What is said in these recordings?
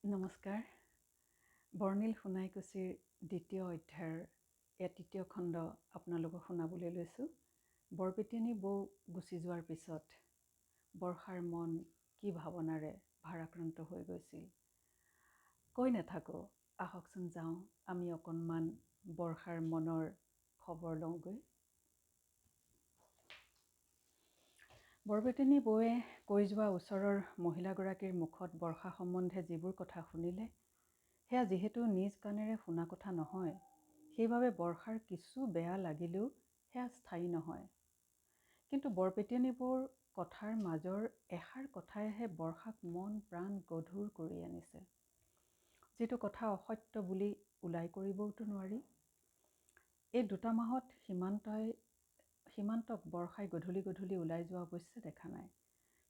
নমস্কাৰ। বৰ্ণিল সোণাইকুছিৰ দ্বিতীয় অধ্যায়ৰ তৃতীয় খণ্ড আপোনালোকক শুনাবলৈ লৈছোঁ। বৰপেটিনী বৌ গুচি যোৱাৰ পিছত বৰ্ষাৰ মন কি ভাৱনাৰে ভাৰাক্ৰান্ত হৈ গৈছিল। কৈ নাথাকোঁ, আহকচোন যাওঁ, আমি অকণমান বৰ্ষাৰ মনৰ খবৰ লওঁগৈ। বৰপেটিনী বৌয়ে কৈ যোৱা ওচৰৰ মহিলাগৰাকীৰ মুখত বৰ্ষা সম্বন্ধে যিবোৰ কথা শুনিলে, সেয়া যিহেতু নিজ কাণেৰে শুনা কথা নহয়, সেইবাবে বৰ্ষাৰ কিছু বেয়া লাগিলেও সেয়া স্থায়ী নহয়। কিন্তু বৰপেটিনী বৌৰ কথাৰ মাজৰ এষাৰ কথাইহে বৰ্ষাক মন প্ৰাণ গধুৰ কৰি আনিছে, যিটো কথা অসত্য বুলি ওলাই কৰিবওতো নোৱাৰি। এই 2 মাহত সীমান্তক বৰ্ষাই গধূলি গধূলি ওলাই যোৱা অৱশ্যে দেখা নাই।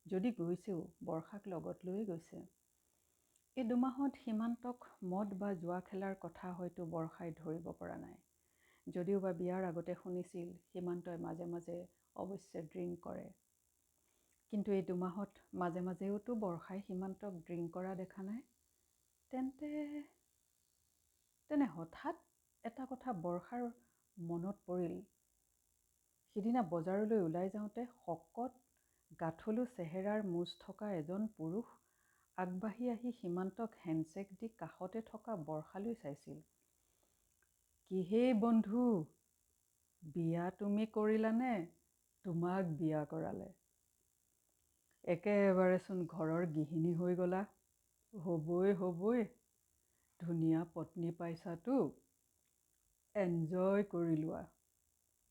যদি গৈছেও, বৰ্ষাক লগত লৈয়ে গৈছে। এই 2 মাহত সীমান্তক মদ বা জুৱা খেলাৰ কথা হয়তো বৰ্ষাই ধৰিব পৰা নাই। যদিও বা বিয়াৰ আগতে শুনিছিল সীমান্তই মাজে মাজে অৱশ্যে ড্ৰিংক কৰে। কিন্তু এই 2 মাহত মাজে মাজেওতো বৰ্ষাই সীমান্তক ড্ৰিংক কৰা দেখা নাই। তেনে হঠাৎ এটা কথা বৰ্ষাৰ মনত পৰিল। সিদিনা বজাৰলৈ ওলাই যাওঁতে শকত গাঁঠলো চেহেৰাৰ মুজ থকা এজন পুৰুষ আগবাঢ়ি আহি সীমান্তক হেণ্ডশ্বেক দি কাষতে থকা বৰ্ষালৈ চাইছিল। "কিহেই বন্ধু, বিয়া তুমি কৰিলানে তোমাক বিয়া কৰালে? একেবাৰেচোন ঘৰৰ গৃহিণী হৈ গলা। হ'বই, ধুনীয়া পত্নী পাইছাতো, এনজয় কৰি লোৱা।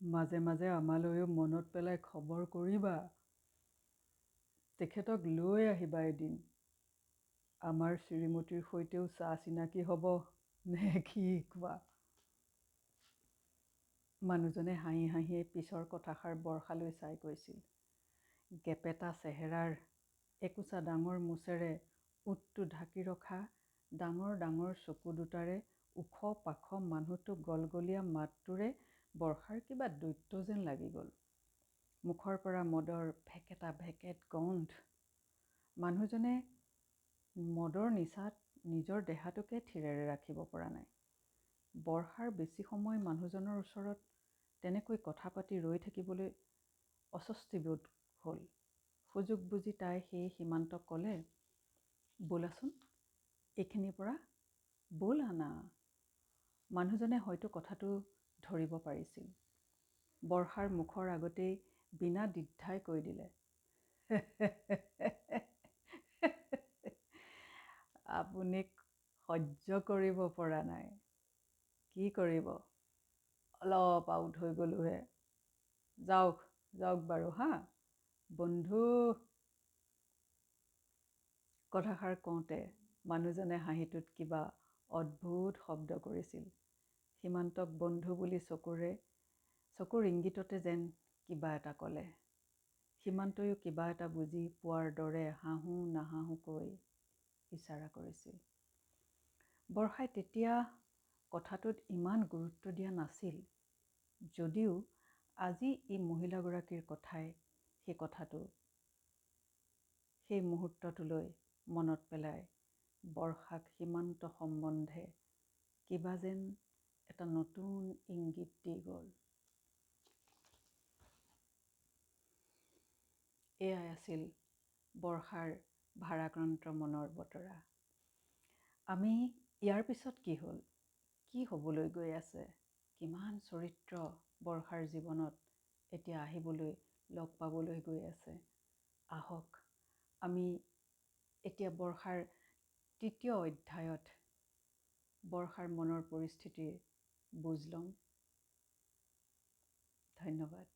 মাজে মাজে আমালৈও মনত পেলাই খবৰ কৰিবা। তেখেতক লৈ আহিবা এদিন। আমাৰ শ্ৰীমতীৰ সৈতেও চা-চিনাকি হ'ব, নে কি কোৱা?" মানুহজনে হাঁহি হাঁহিয়ে পিছৰ কথাষাৰ বৰ্ষালৈ চাই কৈছিল। গেপেটা চেহেৰাৰ একোছা ডাঙৰ মোচেৰে ওঁঠটো ঢাকি ৰখা ডাঙৰ ডাঙৰ চকু দুটাৰে ওখ পাখ মানুহটো গলগলীয়া মাতটোৰে বৰ্ষাৰ কিবা দৈত্য যেন লাগি গ'ল। মুখৰ পৰা মদৰ ভেকেটা ভেকেট গন্ধ। মানুহজনে মদৰ নিচাত নিজৰ দেহাটোকে থিৰেৰে ৰাখিব পৰা নাই। বৰ্ষাৰ বেছি সময় মানুহজনৰ ওচৰত তেনেকৈ কথা পাতি ৰৈ থাকিবলৈ অস্বস্তিবোধ হ'ল। সুযোগ বুজি তাই সেই সীমান্তক ক'লে, "ব'লাচোন, এইখিনিৰ পৰা ব'লা না।" মানুহজনে হয়তো কথাটো ধৰিব পাৰিছিল। বৰ্ষাৰ মুখৰ আগতেই বিনা দ্বিধাই কৈ দিলে, "আপুনি সহ্য কৰিব পৰা নাই। কি কৰিব, অলপ আউট হৈ গ'লোহে। যাওক বাৰু হা, বন্ধু।" কথাষাৰ কওঁতে মানুহজনে হাঁহিটোত কিবা অদ্ভুত শব্দ কৰিছিল। সীমান্তক বন্ধু বুলি চকুৰ ইংগিততে যেন কিবা এটা ক'লে। সীমান্তয়ো কিবা এটা বুজি পোৱাৰ দৰে হাঁহো নাহাঁহোকৈ ইচাৰা কৰিছিল। বৰ্ষাই তেতিয়া কথাটোত ইমান গুৰুত্ব দিয়া নাছিল, যদিও আজি এই মহিলাগৰাকীৰ কথাই সেই কথাটো সেই মুহূৰ্তটোলৈ মনত পেলাই বৰ্ষাক সীমান্ত সম্বন্ধে কিবা যেন এটা নতুন ইংগিত দি গ'ল। এয়াই আছিল বৰ্ষাৰ ভাৰাক্ৰান্ত মনৰ বতৰা। আমি ইয়াৰ পিছত কি হ'ল, কি হ'বলৈ গৈ আছে, কিমান চৰিত্ৰ বৰ্ষাৰ জীৱনত এতিয়া আহিবলৈ লগ পাবলৈ গৈ আছে, আহক আমি এতিয়া বৰ্ষাৰ 3য় অধ্যায়ত বৰ্ষাৰ মনৰ পৰিস্থিতিৰ বুজ ল'ম। ধন্যবাদ।